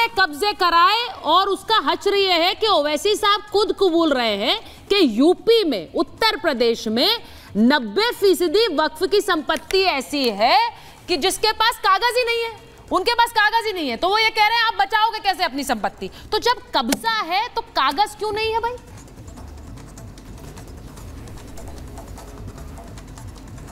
ने कब्जे कराए और उसका हश्र ये है कि ओवैसी साहब खुद कबूल रहे हैं कि यूपी में, उत्तर प्रदेश में 90% वक्फ की संपत्ति ऐसी है कि जिसके पास कागज ही नहीं है, उनके पास कागज ही नहीं है। तो वो ये कह रहे हैं आप बचाओगे कैसे अपनी संपत्ति? तो जब कब्जा है तो कागज क्यों नहीं है भाई?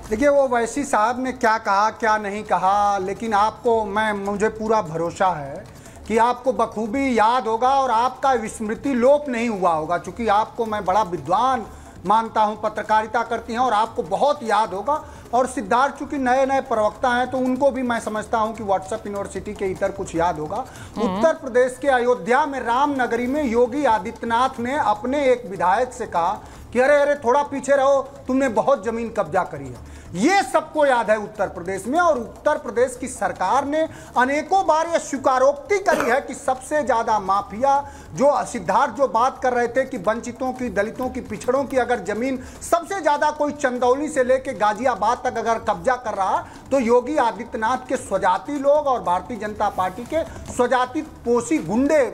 देखिए, वो ओवैसी साहब ने क्या कहा क्या नहीं कहा, लेकिन आपको मुझे पूरा भरोसा है कि आपको बखूबी याद होगा और आपका स्मृति लोप नहीं हुआ होगा, क्योंकि आपको मैं बड़ा विद्वान मानता हूं, पत्रकारिता करती हैं और आपको बहुत याद होगा। और सिद्धार्थ चूंकि नए नए प्रवक्ता हैं तो उनको भी मैं समझता हूं कि व्हाट्सएप यूनिवर्सिटी के इतर कुछ याद होगा। उत्तर प्रदेश के अयोध्या में रामनगरी में योगी आदित्यनाथ ने अपने एक विधायक से कहा कि अरे अरे थोड़ा पीछे रहो, तुमने बहुत जमीन कब्जा करी है। ये सबको याद है उत्तर प्रदेश में, और उत्तर प्रदेश की सरकार ने अनेकों बार यह स्वीकारोक्ति करी है कि सबसे ज्यादा माफिया, जो सिद्धार्थ जो बात कर रहे थे कि वंचितों की, दलितों की, पिछड़ों की अगर जमीन सबसे ज्यादा कोई चंदौली से लेके गाजियाबाद तक अगर कब्जा कर रहा तो योगी आदित्यनाथ के स्वजाति लोग और भारतीय जनता पार्टी के स्वजाति पोषी गुंडे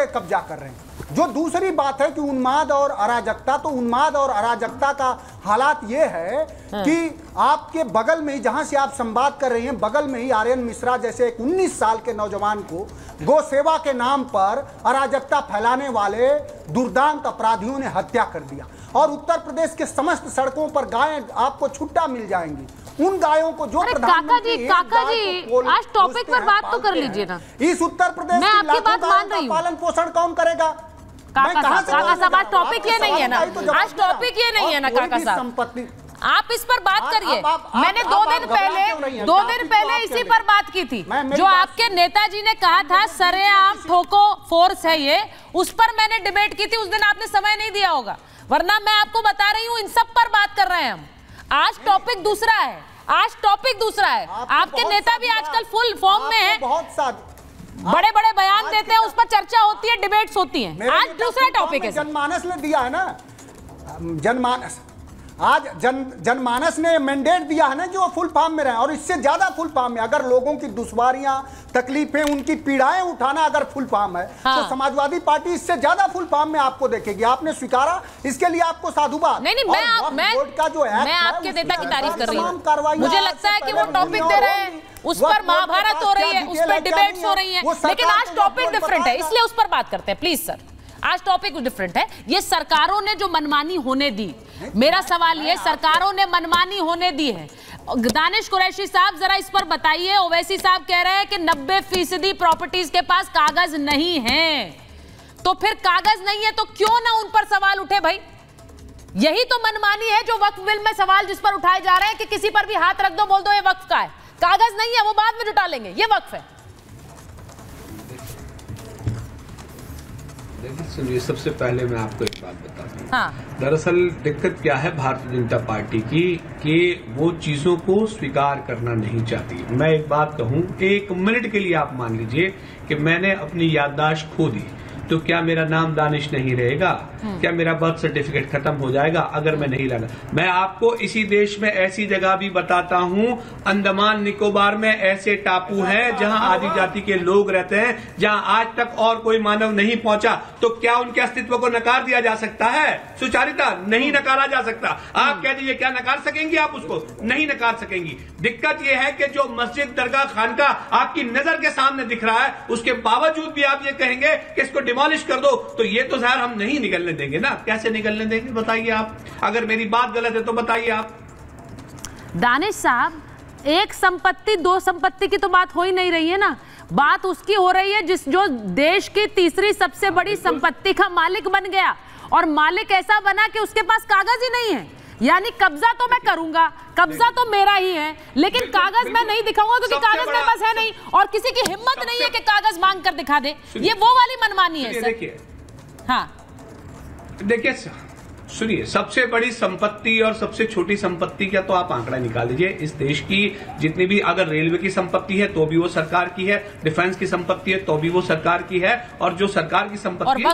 कब्जा कर रहे हैं। जो दूसरी बात है कि उन्माद और अराजकता, तो उन्माद और अराजकता का हालात ये है कि आपके बगल में ही, जहां से आप संवाद कर रही हैं, बगल में ही आर्यन मिश्रा जैसे एक 19 साल के नौजवान को गौ सेवा के नाम पर अराजकता फैलाने वाले दुर्दांत अपराधियों ने हत्या कर दिया। और उत्तर प्रदेश के समस्त सड़कों पर गायें आपको छुट्टा मिल जाएंगी। उन गायों को जो प्रधानमंत्री काका जी आज टॉपिक पर बात तो कर लीजिए ना। इस उत्तर प्रदेश मैं आपकी बात मान रही हूं। पालन पोषण कौन करेगा? काका साहब आज टॉपिक ये नहीं है ना, आज टॉपिक ये नहीं है ना काका साहब, आप इस पर बात करिए। मैंने 2 दिन पहले इसी पर बात की थी। जो आपके नेताजी ने कहा था सरेआम ठोको फोर्स है ये, उस पर मैंने डिबेट की थी। उस दिन आपने समय नहीं दिया होगा, वरना मैं आपको बता रही हूं इन सब पर बात कर रहे हैं हम। आज टॉपिक दूसरा है, आज टॉपिक दूसरा है। आपके नेता भी आजकल फुल फॉर्म में है, बड़े बड़े बयान देते हैं, उस पर चर्चा होती है, डिबेट्स होती हैं। आज दूसरा टॉपिक है। जनमानस ने दिया है ना, जनमानस आज जनमानस ने मैंडेट दिया है ना जो फुल फॉर्म में रहे, और इससे ज्यादा फुल फॉर्म में अगर लोगों की दुश्वारियां, तकलीफें, उनकी पीड़ाएं उठाना अगर फुल फॉर्म है तो समाजवादी पार्टी इससे ज्यादा फुल फॉर्म में आपको देखेगी। आपने स्वीकारा, इसके लिए आपको साधुवाद। नहीं, मैं आपके नेता की तारीफ कर रही हूँ। मुझे लगता है कि वो टॉपिक दे रहे हैं, उस पर महाभारत हो रही है, उस पर डिबेट्स हो रही है, लेकिन आज टॉपिक डिफरेंट है, इसलिए उस पर बात करते हैं। प्लीज सर, आज टॉपिक डिफरेंट है। ये सरकारों ने जो मनमानी होने दी, मेरा सवाल ये, सरकारों ने मनमानी होने दी है। दानिश कुरैशी साहब जरा इस पर बताइए। ओवैसी साहब कह रहे हैं कि 90% प्रॉपर्टीज के पास कागज नहीं है, तो फिर कागज नहीं है तो क्यों ना उन पर सवाल उठे भाई? यही तो मनमानी है जो वक्फ बिल में सवाल जिस पर उठाए जा रहे हैं कि किसी पर भी हाथ रख दो, बोल दो ये वक्फ का है, कागज नहीं है वो बाद में जुटा लेंगे, ये वक्फ है। सुनिए, सबसे पहले मैं आपको एक बात बताता हूँ। हाँ। दरअसल दिक्कत क्या है भारतीय जनता पार्टी की कि वो चीजों को स्वीकार करना नहीं चाहती। मैं एक बात कहूँ, 1 मिनट के लिए आप मान लीजिए कि मैंने अपनी याददाश्त खो दी, तो क्या मेरा नाम दानिश नहीं रहेगा? क्या मेरा बर्थ सर्टिफिकेट खत्म हो जाएगा अगर मैं नहीं लगा? मैं आपको इसी देश में ऐसी जगह भी बताता हूं, अंडमान निकोबार में ऐसे टापू हैं जहां आदि जाति के लोग रहते हैं, जहां आज तक और कोई मानव नहीं पहुंचा। तो क्या उनके अस्तित्व को नकार दिया जा सकता है? सुचारिता नहीं नकारा जा सकता। आप कह दीजिए, क्या नकार सकेंगी आप उसको? नहीं नकार सकेंगी। दिक्कत यह है कि जो मस्जिद, दरगाह, खानका आपकी नजर के सामने दिख रहा है, उसके बावजूद भी आप ये कहेंगे कि इसको डिमोलिश कर दो, तो ये तो ज़ाहिर हम नहीं निकलने देंगे ना। कैसे निकलने देंगे बताइए आप? अगर मेरी बात गलत है तो बताइए आप। दानिश साहब, एक संपत्ति, 2 संपत्ति की तो बात हो ही नहीं रही है ना। बात उसकी हो रही है जो देश की तीसरी सबसे बड़ी संपत्ति का मालिक बन गया, और मालिक ऐसा बना कि उसके पास कागज ही नहीं है। यानी कब्जा तो मैं करूंगा, कब्जा तो मेरा ही है, लेकिन कागज मैं नहीं दिखाऊंगा क्योंकि कागज मेरे पास है नहीं, और किसी की हिम्मत नहीं है कि कागज मांग कर दिखा दे। ये वो वाली मनमानी है सर। देखिए, हाँ, देखिए सुनिए, सबसे बड़ी संपत्ति और सबसे छोटी संपत्ति का तो आप आंकड़ा निकाल लीजिए। इस देश की जितनी भी, अगर रेलवे की संपत्ति है तो भी वो सरकार की है, डिफेंस की संपत्ति है तो भी वो सरकार की है, और जो सरकार की संपत्ति है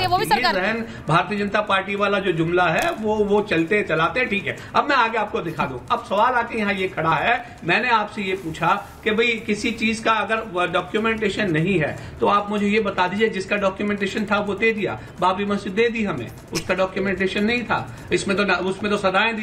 वो भी सरकार की है। भारतीय जनता पार्टी वाला जो जुमला है वो चलते चलाते, ठीक है। अब मैं आगे आपको दिखा दूं। अब सवाल आके यहाँ ये खड़ा है, मैंने आपसे ये पूछा कि भाई किसी चीज का अगर डॉक्यूमेंटेशन नहीं है तो आप मुझे ये बता दीजिए, जिसका डॉक्यूमेंटेशन था वो दे दिया। बाबरी मस्जिद दे दी हमें, उसका डॉक्यूमेंटेशन नहीं था। उसमें तो सदाएं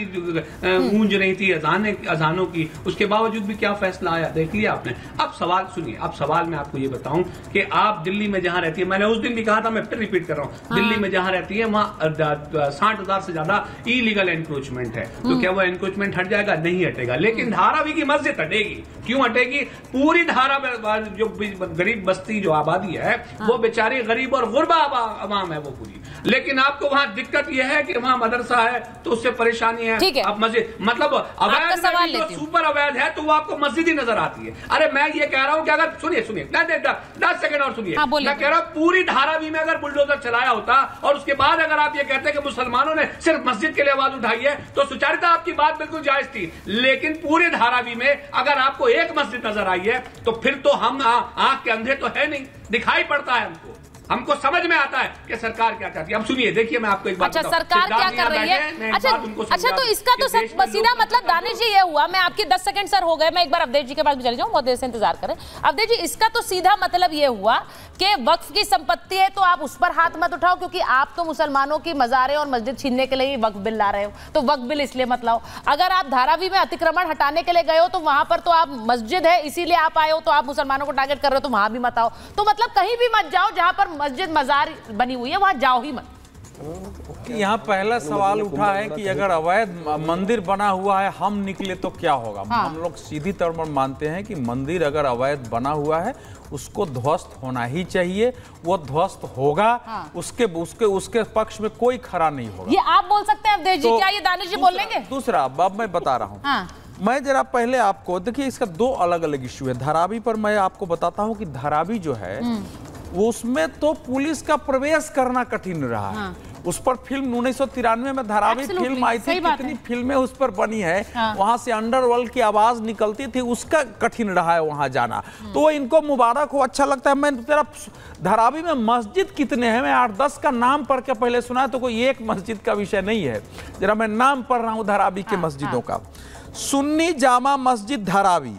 गूंज रही थी अजानों की, उसके बावजूद भी क्या फैसला आया देख लिया आपने। अब सवाल सुनिए, अब सवाल मैं आपको ये बताऊं कि आप दिल्ली में जहां रहती है, मैंने उस दिन भी कहा था, मैं फिर रिपीट कर रहा हूं, दिल्ली में जहां रहती है वहां 60,000 से ज्यादा इलीगल एनक्रोचमेंट है। तो क्या वो एनक्रोचमेंट हट जाएगा? नहीं हटेगा। लेकिन धारावी की मस्जिद हटेगी। क्यों हटेगी? पूरी धारा में जो गरीब बस्ती जो आबादी है वो बेचारी गरीब और गुरबा अवाम है वो पूरी। लेकिन आपको वहां दिक्कत यह है कि वहां मदरसा है तो उससे परेशानी है। अब मस्जिद मतलब अवैध में तो सुपर अवैध है तो वो आपको मस्जिद ही नजर आती है। अरे मैं ये कह रहा हूं कि अगर सुनिए 10 सेकंड और सुनिए, मैं कह रहा हूं पूरी धारावी में अगर बुलडोजर चलाया होता और उसके बाद अगर आप ये कहते हैं कि मुसलमानों ने सिर्फ मस्जिद के लिए आवाज उठाई है तो सुचारिता आपकी बात बिल्कुल जायज थी। लेकिन पूरे धारावी में अगर आपको एक मस्जिद नजर आई है तो फिर तो हम आंख के अंधे तो है नहीं, दिखाई पड़ता है हमको समझ में आता है कि सरकार क्या चाहती है। अब सुनिए, देखिए मैं आपको एक बात अच्छा, सरकार क्या कर रही है? अच्छा तो इसका तो सीधा मतलब दानिश जी ये हुआ, मैं आपकी 10 सेकंड सर हो गए, मैं एक बार अवधेश जी के पास भी चले जाऊं, बहुत देर से इंतजार करें। अवधेश जी, इसका तो सीधा मतलब ये हुआ कि वक्फ की संपत्ति है तो आप उस पर हाथ मत उठाओ, क्योंकि आप तो मुसलमानों की मज़ारें और मस्जिद छीनने के लिए ही वक्फ बिल ला रहे हो, तो वक्फ बिल इसलिए मत लाओ। अगर आप धारावी में अतिक्रमण हटाने के लिए गए हो तो वहां पर तो आप मस्जिद है इसीलिए आप आए हो, तो आप मुसलमानों को टारगेट कर रहे हो तो वहां भी मत आओ। तो मतलब कहीं भी मत जाओ जहां पर मस्जिद मजार बनी हुई है, वहां जाओ ही मत। यहाँ पहला सवाल उठा है कि अगर अवैध मंदिर बना हुआ है हम निकले तो क्या होगा। हम लोग सीधी तौर पर मानते हैं कि मंदिर अगर अवैध बना हुआ है उसको ध्वस्त होना ही चाहिए, वो ध्वस्त होगा। उसके पक्ष में कोई खड़ा नहीं होगा। ये आप बोल सकते हैं अवधेश जी, क्या ये दानिश जी बोल लेंगे? दूसरा अब मैं बता रहा हूँ, मैं जरा पहले आपको देखिए, इसका 2 अलग अलग इश्यू है। धारावी पर मैं आपको बताता हूँ कि धारावी जो है वो उसमें तो पुलिस का प्रवेश करना कठिन रहा है। उस पर फिल्म 1993 में धारावी फिल्म आई थी, कितनी फिल्में उस पर बनी है। वहां से अंडरवर्ल्ड की आवाज निकलती थी, उसका कठिन रहा है वहां जाना। तो इनको मुबारक हो, अच्छा लगता है। मैं तेरा धारावी में मस्जिद कितने हैं मैं 8-10 का नाम पढ़ के पहले सुना, तो कोई एक मस्जिद का विषय नहीं है। जरा मैं नाम पढ़ रहा हूँ धारावी के मस्जिदों का। सुन्नी जामा मस्जिद धारावी,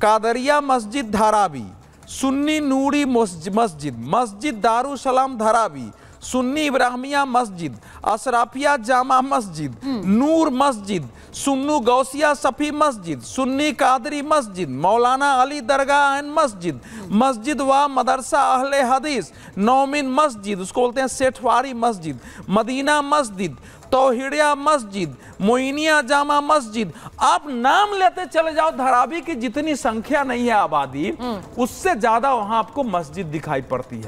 कादरिया मस्जिद धारावी, सुन्नी नूरी मस्जिद, मस्जिद दारुसलाम धारावी, सुन्नी इब्राहिमिया मस्जिद, अशराफिया जामा मस्जिद, नूर मस्जिद, सुन्नू गौसिया सफ़ी मस्जिद, सुन्नी कादरी मस्जिद, मौलाना अली दरगाह एंड मस्जिद, मस्जिद व मदरसा अहले हदीस, नौमिन मस्जिद, उसको बोलते हैं सेठवारी मस्जिद, मदीना मस्जिद, तौहीदिया मस्जिद, मोइनिया जामा मस्जिद। आप नाम लेते चले जाओ, धारावी की जितनी संख्या नहीं है आबादी, उससे ज्यादा वहां आपको मस्जिद दिखाई पड़ती है।